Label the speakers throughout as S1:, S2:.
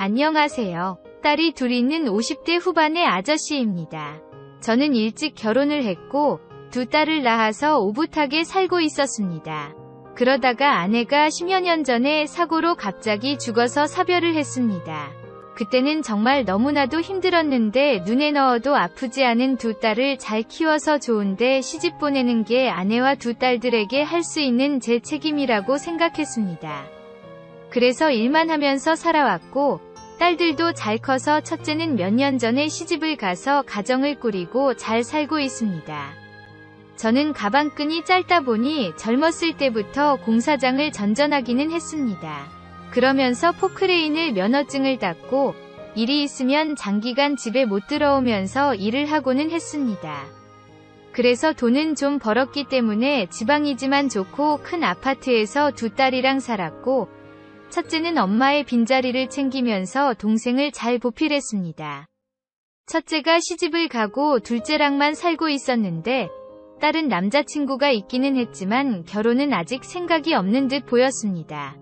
S1: 안녕하세요. 딸이 둘 있는 50대 후반의 아저씨입니다. 저는 일찍 결혼을 했고 두 딸을 낳아서 오붓하게 살고 있었습니다. 그러다가 아내가 10여 년 전에 사고로 갑자기 죽어서 사별을 했습니다. 그때는 정말 너무나도 힘들었는데 눈에 넣어도 아프지 않은 두 딸을 잘 키워서 좋은데 시집 보내는 게 아내와 두 딸들에게 할 수 있는 제 책임이라고 생각했습니다. 그래서 일만 하면서 살아왔고 딸들도 잘 커서 첫째는 몇 년 전에 시집을 가서 가정을 꾸리고 잘 살고 있습니다. 저는 가방끈이 짧다 보니 젊었을 때부터 공사장을 전전하기는 했습니다. 그러면서 포크레인을 면허증을 땄고 일이 있으면 장기간 집에 못 들어오면서 일을 하고는 했습니다. 그래서 돈은 좀 벌었기 때문에 지방이지만 좋고 큰 아파트에서 두 딸이랑 살았고 첫째는 엄마의 빈자리를 챙기면서 동생을 잘 보필했습니다. 첫째가 시집을 가고 둘째랑만 살고 있었는데 딸은 남자친구가 있기는 했지만 결혼은 아직 생각이 없는 듯 보였습니다.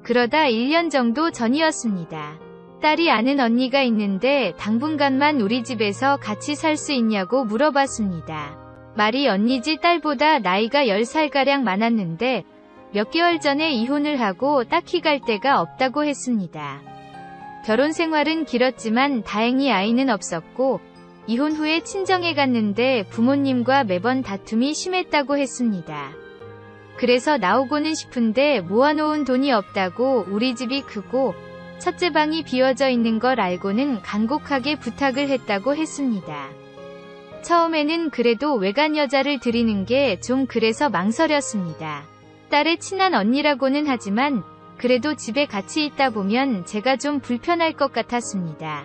S1: 그러다 1년 정도 전이었습니다. 딸이 아는 언니가 있는데 당분간만 우리 집에서 같이 살 수 있냐고 물어봤습니다. 말이 언니지 딸보다 나이가 10살가량 많았는데 몇 개월 전에 이혼을 하고 딱히 갈 데가 없다고 했습니다. 결혼 생활은 길었지만 다행히 아이는 없었고 이혼 후에 친정에 갔는데 부모님과 매번 다툼이 심했다고 했습니다. 그래서 나오고는 싶은데 모아놓은 돈이 없다고 우리 집이 크고 첫째 방이 비워져 있는 걸 알고는 간곡하게 부탁을 했다고 했습니다. 처음에는 그래도 외간 여자를 들이는 게 좀 그래서 망설였습니다. 딸의 친한 언니라고는 하지만 그래도 집에 같이 있다 보면 제가 좀 불편할 것 같았습니다.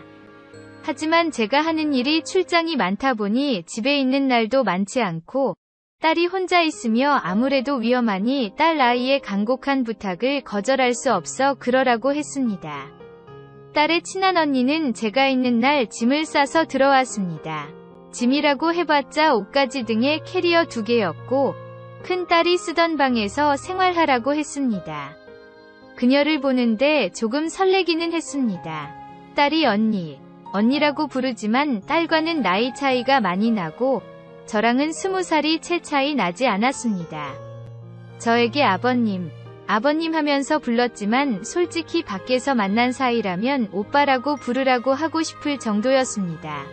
S1: 하지만 제가 하는 일이 출장이 많다 보니 집에 있는 날도 많지 않고 딸이 혼자 있으며 아무래도 위험하니 딸 아이의 간곡한 부탁을 거절할 수 없어 그러라고 했습니다. 딸의 친한 언니는 제가 있는 날 짐을 싸서 들어왔습니다. 짐이라고 해봤자 옷가지 등의 캐리어 2개였고 큰딸이 쓰던 방에서 생활하라고 했습니다. 그녀를 보는데 조금 설레기는 했습니다. 딸이 언니라고 부르지만 딸과는 나이 차이가 많이 나고 저랑은 20살이 채 차이 나지 않았습니다. 저에게 아버님 하면서 불렀지만 솔직히 밖에서 만난 사이라면 오빠라고 부르라고 하고 싶을 정도였습니다.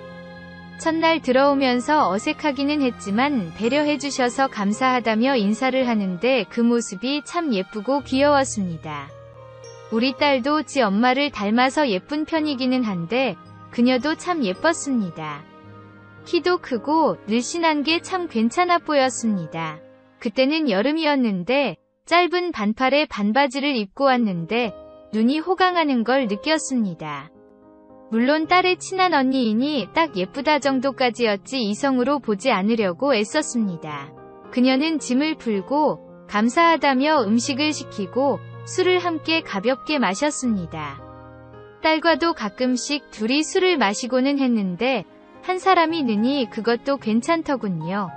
S1: 첫날 들어오면서 어색하기는 했지만 배려해주셔서 감사하다며 인사를 하는데 그 모습이 참 예쁘고 귀여웠습니다. 우리 딸도 지 엄마를 닮아서 예쁜 편이기는 한데 그녀도 참 예뻤습니다. 키도 크고 늘씬한 게 참 괜찮아 보였습니다. 그때는 여름이었는데 짧은 반팔에 반바지를 입고 왔는데 눈이 호강하는 걸 느꼈습니다. 물론 딸의 친한 언니이니 딱 예쁘다 정도까지였지 이성으로 보지 않으려고 애썼습니다. 그녀는 짐을 풀고 감사하다며 음식을 시키고 술을 함께 가볍게 마셨습니다. 딸과도 가끔씩 둘이 술을 마시고는 했는데 한 사람이 느니 그것도 괜찮더군요.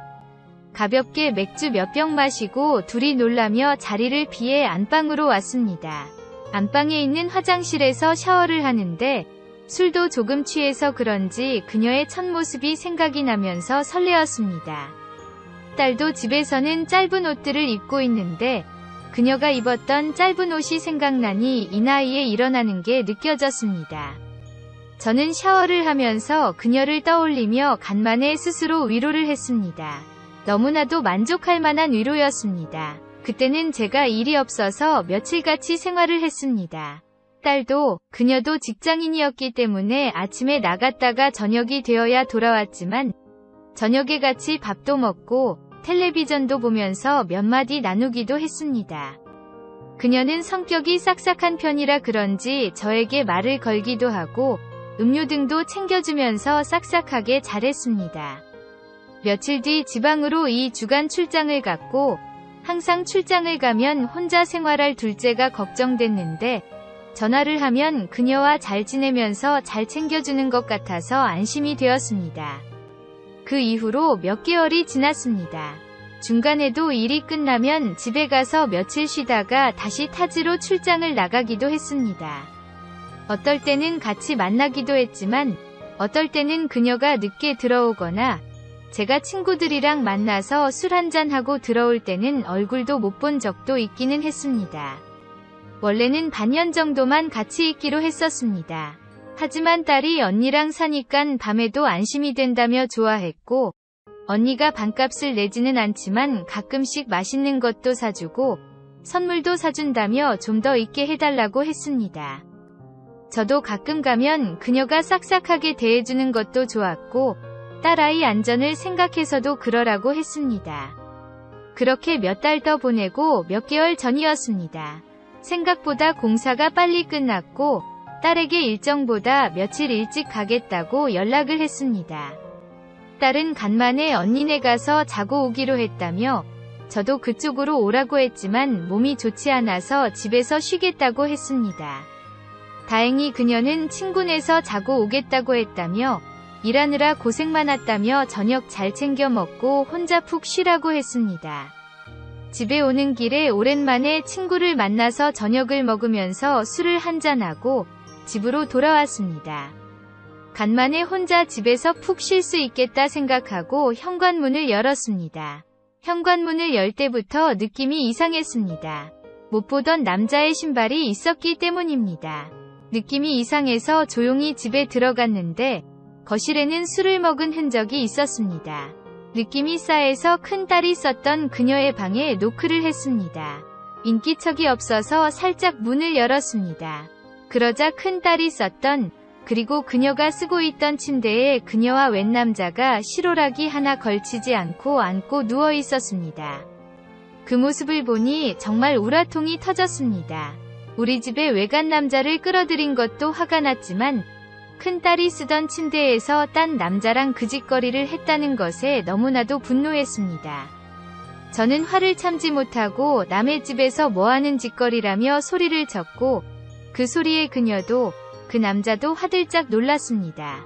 S1: 가볍게 맥주 몇 병 마시고 둘이 놀라며 자리를 피해 안방으로 왔습니다. 안방에 있는 화장실에서 샤워를 하는데 술도 조금 취해서 그런지 그녀의 첫 모습이 생각이 나면서 설레었습니다. 딸도 집에서는 짧은 옷들을 입고 있는데 그녀가 입었던 짧은 옷이 생각나니 이 나이에 일어나는 게 느껴졌습니다. 저는 샤워를 하면서 그녀를 떠올리며 간만에 스스로 위로를 했습니다. 너무나도 만족할 만한 위로였습니다. 그때는 제가 일이 없어서 며칠 같이 생활을 했습니다. 딸도 그녀도 직장인이었기 때문에 아침에 나갔다가 저녁이 되어야 돌아왔지만 저녁에 같이 밥도 먹고 텔레비전도 보면서 몇 마디 나누기도 했습니다. 그녀는 성격이 싹싹한 편이라 그런지 저에게 말을 걸기도 하고 음료 등도 챙겨주면서 싹싹하게 잘했습니다. 며칠 뒤 지방으로 2주간 출장을 갔고 항상 출장을 가면 혼자 생활할 둘째가 걱정됐는데 전화를 하면 그녀와 잘 지내면서 잘 챙겨주는 것 같아서 안심이 되었습니다. 그 이후로 몇 개월이 지났습니다. 중간에도 일이 끝나면 집에 가서 며칠 쉬다가 다시 타지로 출장을 나가기도 했습니다. 어떨 때는 같이 만나기도 했지만 어떨 때는 그녀가 늦게 들어오거나 제가 친구들이랑 만나서 술 한잔하고 들어올 때는 얼굴도 못 본 적도 있기는 했습니다. 원래는 반년 정도만 같이 있기로 했었습니다. 하지만 딸이 언니랑 사니깐 밤에도 안심이 된다며 좋아했고 언니가 반값을 내지는 않지만 가끔씩 맛있는 것도 사주고 선물도 사준다며 좀 더 있게 해달라고 했습니다. 저도 가끔 가면 그녀가 싹싹하게 대해주는 것도 좋았고 딸아이 안전을 생각해서도 그러라고 했습니다. 그렇게 몇 달 더 보내고 몇 개월 전이었습니다. 생각보다 공사가 빨리 끝났고 딸에게 일정보다 며칠 일찍 가겠다고 연락을 했습니다. 딸은 간만에 언니네 가서 자고 오기로 했다며 저도 그쪽으로 오라고 했지만 몸이 좋지 않아서 집에서 쉬겠다고 했습니다. 다행히 그녀는 친구네서 자고 오겠다고 했다며 일하느라 고생 많았다며 저녁 잘 챙겨 먹고 혼자 푹 쉬라고 했습니다. 집에 오는 길에 오랜만에 친구를 만나서 저녁을 먹으면서 술을 한잔하고 집으로 돌아왔습니다. 간만에 혼자 집에서 푹 쉴 수 있겠다 생각하고 현관문을 열었습니다. 현관문을 열 때부터 느낌이 이상했습니다. 못 보던 남자의 신발이 있었기 때문입니다. 느낌이 이상해서 조용히 집에 들어갔는데 거실에는 술을 먹은 흔적이 있었습니다. 느낌이 싸해서 큰딸이 썼던 그녀의 방에 노크를 했습니다. 인기척이 없어서 살짝 문을 열었습니다. 그러자 큰딸이 썼던 그리고 그녀가 쓰고 있던 침대에 그녀와 웬 남자가 실오라기 하나 걸치지 않고 앉고 누워 있었습니다. 그 모습을 보니 정말 우라통이 터졌습니다. 우리 집에 외간 남자를 끌어들인 것도 화가 났지만 큰딸이 쓰던 침대에서 딴 남자랑 그 짓거리를 했다는 것에 너무나도 분노했습니다. 저는 화를 참지 못하고 남의 집에서 뭐하는 짓거리라며 소리를 쳤고 그 소리에 그녀도 그 남자도 화들짝 놀랐습니다.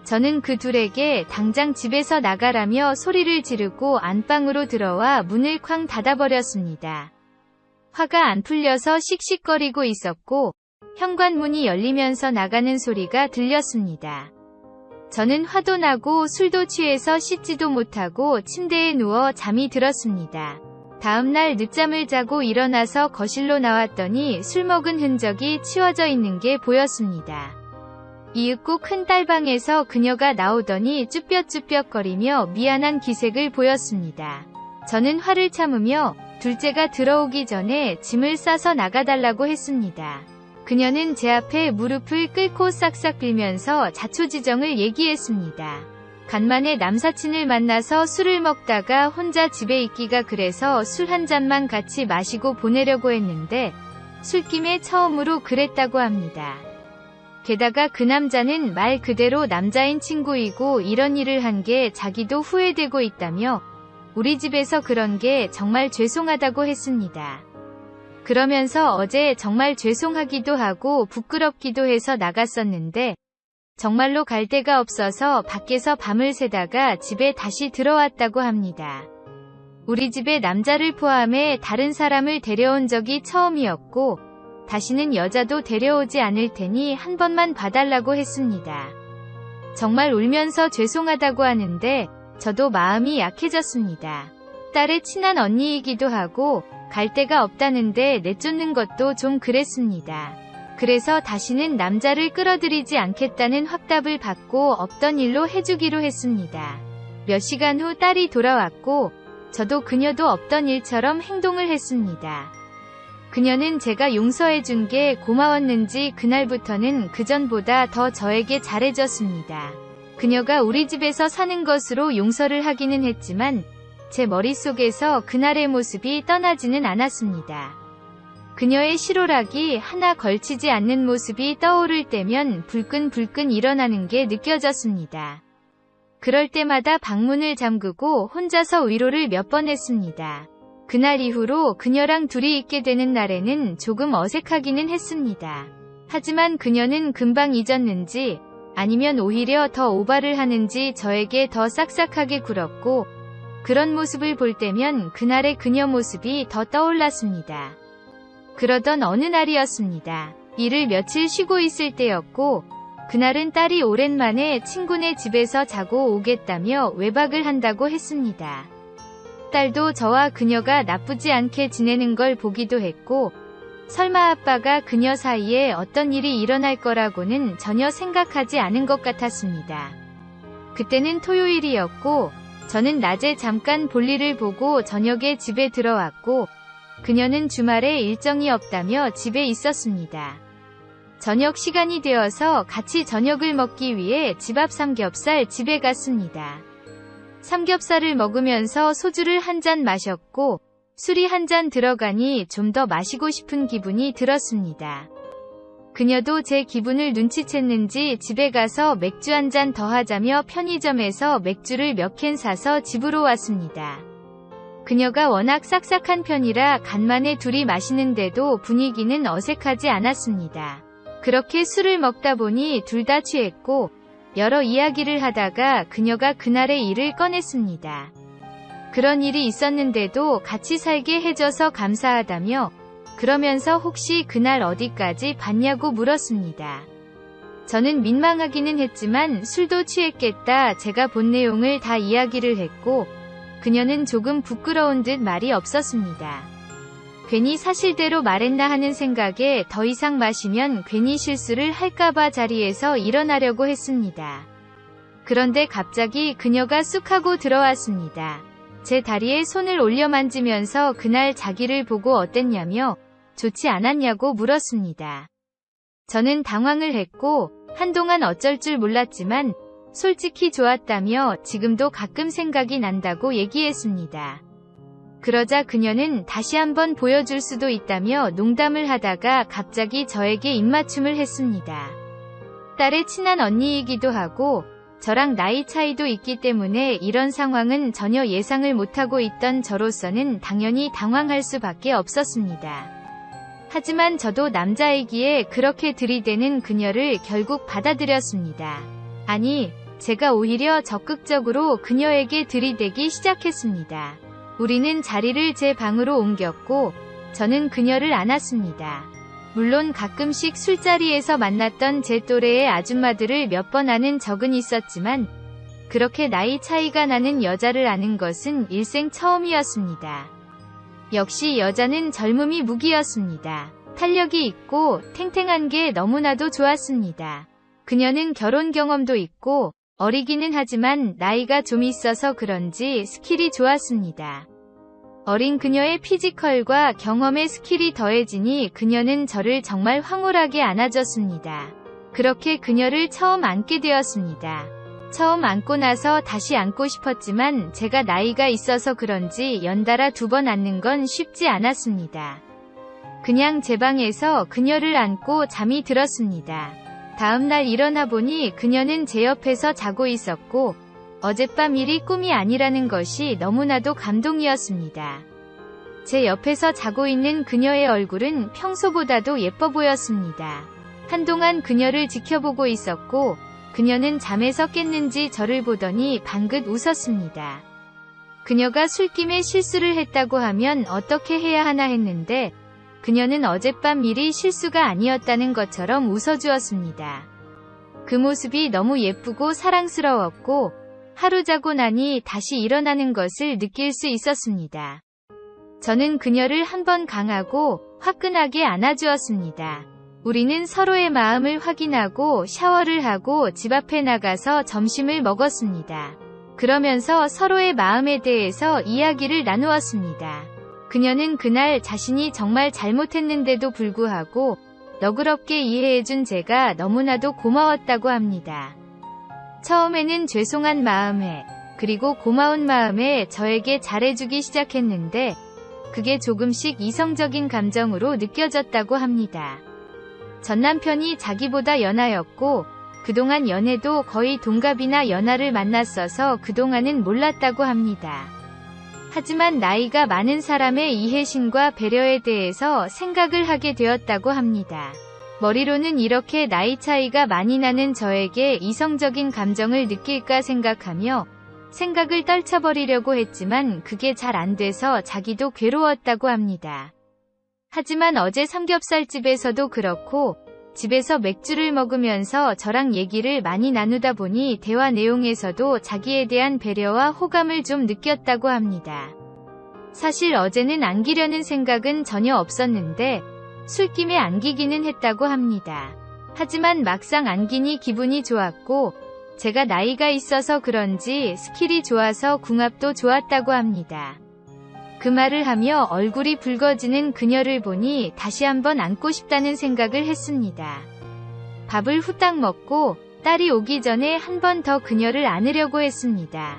S1: 저는 그 둘에게 당장 집에서 나가라며 소리를 지르고 안방으로 들어와 문을 쾅 닫아버렸습니다. 화가 안 풀려서 씩씩거리고 있었고 현관문이 열리면서 나가는 소리가 들렸습니다. 저는 화도 나고 술도 취해서 씻지도 못하고 침대에 누워 잠이 들었습니다. 다음날 늦잠을 자고 일어나서 거실로 나왔더니 술 먹은 흔적이 치워져 있는 게 보였습니다. 이윽고 큰딸 방에서 그녀가 나오더니 쭈뼛쭈뼛거리며 미안한 기색을 보였습니다. 저는 화를 참으며 둘째가 들어오기 전에 짐을 싸서 나가달라고 했습니다. 그녀는 제 앞에 무릎을 꿇고 싹싹 빌면서 자초지정을 얘기했습니다. 간만에 남사친을 만나서 술을 먹다가 혼자 집에 있기가 그래서 술 한 잔만 같이 마시고 보내려고 했는데 술김에 처음으로 그랬다고 합니다. 게다가 그 남자는 말 그대로 남자인 친구이고 이런 일을 한 게 자기도 후회되고 있다며 우리 집에서 그런 게 정말 죄송하다고 했습니다. 그러면서 어제 정말 죄송하기도 하고 부끄럽기도 해서 나갔었는데 정말로 갈 데가 없어서 밖에서 밤을 새다가 집에 다시 들어왔다고 합니다. 우리 집에 남자를 포함해 다른 사람을 데려온 적이 처음이었고 다시는 여자도 데려오지 않을 테니 한 번만 봐달라고 했습니다. 정말 울면서 죄송하다고 하는데 저도 마음이 약해졌습니다. 딸의 친한 언니이기도 하고 갈 데가 없다는데 내쫓는 것도 좀 그랬습니다. 그래서 다시는 남자를 끌어들이지 않겠다는 확답을 받고 없던 일로 해주기로 했습니다. 몇 시간 후 딸이 돌아왔고 저도 그녀도 없던 일처럼 행동을 했습니다. 그녀는 제가 용서해준 게 고마웠는지 그날부터는 그전보다 더 저에게 잘해줬습니다. 그녀가 우리 집에서 사는 것으로 용서를 하기는 했지만 제 머릿속에서 그날의 모습이 떠나지는 않았습니다. 그녀의 실오라기 하나 걸치지 않는 모습이 떠오를 때면 불끈불끈 일어나는 게 느껴졌습니다. 그럴 때마다 방문을 잠그고 혼자서 위로를 몇 번 했습니다. 그날 이후로 그녀랑 둘이 있게 되는 날에는 조금 어색하기는 했습니다. 하지만 그녀는 금방 잊었는지 아니면 오히려 더 오바를 하는지 저에게 더 싹싹하게 굴었고 그런 모습을 볼 때면 그날의 그녀 모습이 더 떠올랐습니다. 그러던 어느 날이었습니다. 일을 며칠 쉬고 있을 때였고, 그날은 딸이 오랜만에 친구네 집에서 자고 오겠다며 외박을 한다고 했습니다. 딸도 저와 그녀가 나쁘지 않게 지내는 걸 보기도 했고, 설마 아빠가 그녀 사이에 어떤 일이 일어날 거라고는 전혀 생각하지 않은 것 같았습니다. 그때는 토요일이었고, 저는 낮에 잠깐 볼일을 보고 저녁에 집에 들어왔고, 그녀는 주말에 일정이 없다며 집에 있었습니다. 저녁 시간이 되어서 같이 저녁을 먹기 위해 집 앞 삼겹살 집에 갔습니다. 삼겹살을 먹으면서 소주를 한 잔 마셨고, 술이 한 잔 들어가니 좀 더 마시고 싶은 기분이 들었습니다. 그녀도 제 기분을 눈치챘는지 집에 가서 맥주 한 잔 더 하자며 편의점에서 맥주를 몇 캔 사서 집으로 왔습니다. 그녀가 워낙 싹싹한 편이라 간만에 둘이 마시는데도 분위기는 어색하지 않았습니다. 그렇게 술을 먹다 보니 둘 다 취했고, 여러 이야기를 하다가 그녀가 그날의 일을 꺼냈습니다. 그런 일이 있었는데도 같이 살게 해줘서 감사하다며, 그러면서 혹시 그날 어디까지 봤냐고 물었습니다. 저는 민망하기는 했지만 술도 취했겠다 제가 본 내용을 다 이야기를 했고, 그녀는 조금 부끄러운 듯 말이 없었습니다. 괜히 사실대로 말했나 하는 생각에 더 이상 마시면 괜히 실수를 할까봐 자리에서 일어나려고 했습니다. 그런데 갑자기 그녀가 쑥 하고 들어왔습니다. 제 다리에 손을 올려 만지면서 그날 자기를 보고 어땠냐며 좋지 않았냐고 물었습니다. 저는 당황을 했고 한동안 어쩔 줄 몰랐지만 솔직히 좋았다며 지금도 가끔 생각이 난다고 얘기했습니다. 그러자 그녀는 다시 한번 보여줄 수도 있다며 농담을 하다가 갑자기 저에게 입맞춤을 했습니다. 딸의 친한 언니이기도 하고 저랑 나이 차이도 있기 때문에 이런 상황은 전혀 예상을 못하고 있던 저로서는 당연히 당황할 수밖에 없었습니다. 하지만 저도 남자이기에 그렇게 들이대는 그녀를 결국 받아들였습니다. 아니, 제가 오히려 적극적으로 그녀에게 들이대기 시작했습니다. 우리는 자리를 제 방으로 옮겼고 저는 그녀를 안았습니다. 물론 가끔씩 술자리에서 만났던 제 또래의 아줌마들을 몇 번 아는 적은 있었지만 그렇게 나이 차이가 나는 여자를 아는 것은 일생 처음이었습니다. 역시 여자는 젊음이 무기였습니다. 탄력이 있고 탱탱한 게 너무나도 좋았습니다. 그녀는 결혼 경험도 있고 어리기는 하지만 나이가 좀 있어서 그런지 스킬이 좋았습니다. 어린 그녀의 피지컬과 경험의 스킬이 더해지니 그녀는 저를 정말 황홀하게 안아줬습니다. 그렇게 그녀를 처음 안게 되었습니다. 처음 안고 나서 다시 안고 싶었지만 제가 나이가 있어서 그런지 연달아 2번 안는 건 쉽지 않았습니다. 그냥 제 방에서 그녀를 안고 잠이 들었습니다. 다음날 일어나 보니 그녀는 제 옆에서 자고 있었고 어젯밤 일이 꿈이 아니라는 것이 너무나도 감동이었습니다. 제 옆에서 자고 있는 그녀의 얼굴은 평소보다도 예뻐 보였습니다. 한동안 그녀를 지켜보고 있었고 그녀는 잠에서 깼는지 저를 보더니 방긋 웃었습니다. 그녀가 술김에 실수를 했다고 하면 어떻게 해야 하나 했는데 그녀는 어젯밤 일이 실수가 아니었다는 것처럼 웃어주었습니다. 그 모습이 너무 예쁘고 사랑스러웠고 하루 자고 나니 다시 일어나는 것을 느낄 수 있었습니다. 저는 그녀를 한번 강하고 화끈하게 안아주었습니다. 우리는 서로의 마음을 확인하고 샤워를 하고 집 앞에 나가서 점심을 먹었습니다. 그러면서 서로의 마음에 대해서 이야기를 나누었습니다. 그녀는 그날 자신이 정말 잘못했는데도 불구하고 너그럽게 이해해준 제가 너무나도 고마웠다고 합니다. 처음에는 죄송한 마음에 그리고 고마운 마음에 저에게 잘해주기 시작했는데 그게 조금씩 이성적인 감정으로 느껴졌다고 합니다. 전 남편이 자기보다 연하였고 그동안 연애도 거의 동갑이나 연하를 만났어서 그동안은 몰랐다고 합니다. 하지만 나이가 많은 사람의 이해심과 배려에 대해서 생각을 하게 되었다고 합니다. 머리로는 이렇게 나이 차이가 많이 나는 저에게 이성적인 감정을 느낄까 생각하며 생각을 떨쳐버리려고 했지만 그게 잘 안 돼서 자기도 괴로웠다고 합니다. 하지만 어제 삼겹살집에서도 그렇고 집에서 맥주를 먹으면서 저랑 얘기를 많이 나누다 보니 대화 내용에서도 자기에 대한 배려와 호감을 좀 느꼈다고 합니다. 사실 어제는 안기려는 생각은 전혀 없었는데 술김에 안기기는 했다고 합니다. 하지만 막상 안기니 기분이 좋았고 제가 나이가 있어서 그런지 스킬이 좋아서 궁합도 좋았다고 합니다. 그 말을 하며 얼굴이 붉어지는 그녀를 보니 다시 한번 안고 싶다는 생각을 했습니다. 밥을 후딱 먹고 딸이 오기 전에 한 번 더 그녀를 안으려고 했습니다.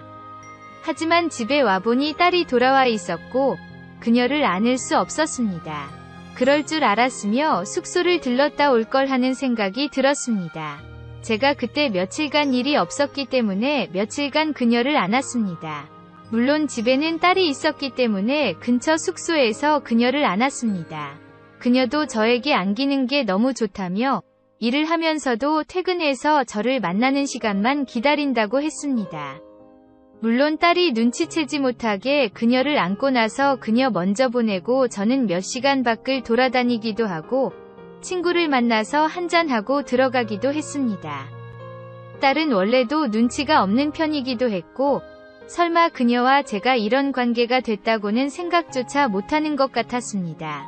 S1: 하지만 집에 와보니 딸이 돌아와 있었고 그녀를 안을 수 없었습니다. 그럴 줄 알았으며 숙소를 들렀다 올 걸 하는 생각이 들었습니다. 제가 그때 며칠간 일이 없었기 때문에 며칠간 그녀를 안았습니다. 물론 집에는 딸이 있었기 때문에 근처 숙소에서 그녀를 안았습니다. 그녀도 저에게 안기는 게 너무 좋다며 일을 하면서도 퇴근해서 저를 만나는 시간만 기다린다고 했습니다. 물론 딸이 눈치채지 못하게 그녀를 안고 나서 그녀 먼저 보내고 저는 몇 시간 밖을 돌아다니기도 하고 친구를 만나서 한잔하고 들어가기도 했습니다. 딸은 원래도 눈치가 없는 편이기도 했고 설마 그녀와 제가 이런 관계가 됐다고는 생각조차 못하는 것 같았습니다.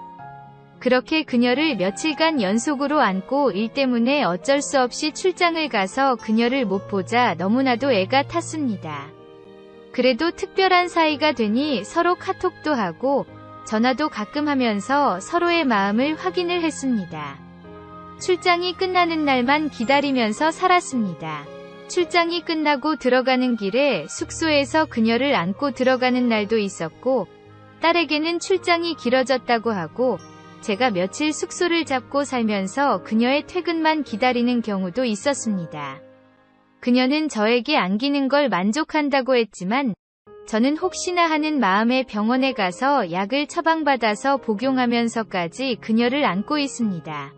S1: 그렇게 그녀를 며칠간 연속으로 안고 일 때문에 어쩔 수 없이 출장을 가서 그녀를 못 보자 너무나도 애가 탔습니다. 그래도 특별한 사이가 되니 서로 카톡도 하고 전화도 가끔 하면서 서로의 마음을 확인을 했습니다. 출장이 끝나는 날만 기다리면서 살았습니다. 출장이 끝나고 들어가는 길에 숙소에서 그녀를 안고 들어가는 날도 있었고 딸에게는 출장이 길어졌다고 하고 제가 며칠 숙소를 잡고 살면서 그녀의 퇴근만 기다리는 경우도 있었습니다. 그녀는 저에게 안기는 걸 만족한다고 했지만 저는 혹시나 하는 마음에 병원에 가서 약을 처방받아서 복용하면서까지 그녀를 안고 있습니다.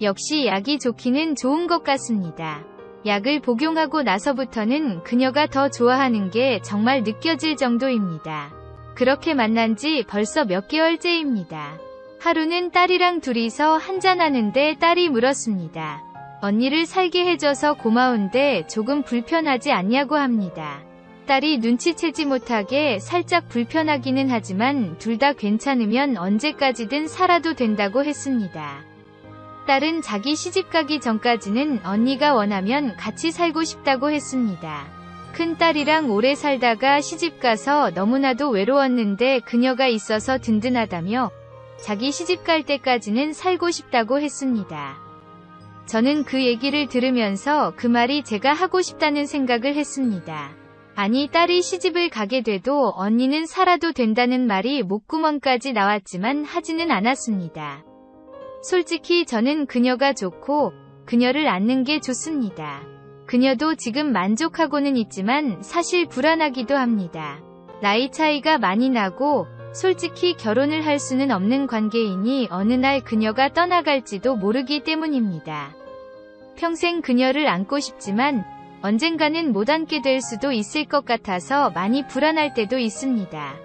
S1: 역시 약이 좋기는 좋은 것 같습니다. 약을 복용하고 나서부터는 그녀가 더 좋아하는 게 정말 느껴질 정도입니다. 그렇게 만난 지 벌써 몇 개월째입니다. 하루는 딸이랑 둘이서 한잔하는데 딸이 물었습니다. 언니를 살게 해줘서 고마운데 조금 불편하지 않냐고 합니다. 딸이 눈치채지 못하게 살짝 불편하기는 하지만 둘 다 괜찮으면 언제까지든 살아도 된다고 했습니다. 딸은 자기 시집가기 전까지는 언니가 원하면 같이 살고 싶다고 했습니다. 큰딸이랑 오래 살다가 시집가서 너무나도 외로웠는데 그녀가 있어서 든든하다며 자기 시집갈 때까지는 살고 싶다고 했습니다. 저는 그 얘기를 들으면서 그 말이 제가 하고 싶다는 생각을 했습니다. 아니 딸이 시집을 가게 돼도 언니는 살아도 된다는 말이 목구멍까지 나왔지만 하지는 않았습니다. 솔직히 저는 그녀가 좋고 그녀를 안는 게 좋습니다. 그녀도 지금 만족하고는 있지만 사실 불안하기도 합니다. 나이 차이가 많이 나고 솔직히 결혼을 할 수는 없는 관계이니 어느 날 그녀가 떠나갈지도 모르기 때문입니다. 평생 그녀를 안고 싶지만 언젠가는 못 안게 될 수도 있을 것 같아서 많이 불안할 때도 있습니다.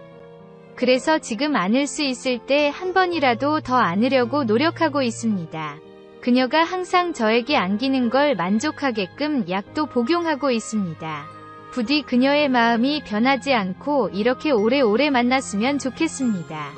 S1: 그래서 지금 안을 수 있을 때 한 번이라도 더 안으려고 노력하고 있습니다. 그녀가 항상 저에게 안기는 걸 만족하게끔 약도 복용하고 있습니다. 부디 그녀의 마음이 변하지 않고 이렇게 오래오래 만났으면 좋겠습니다.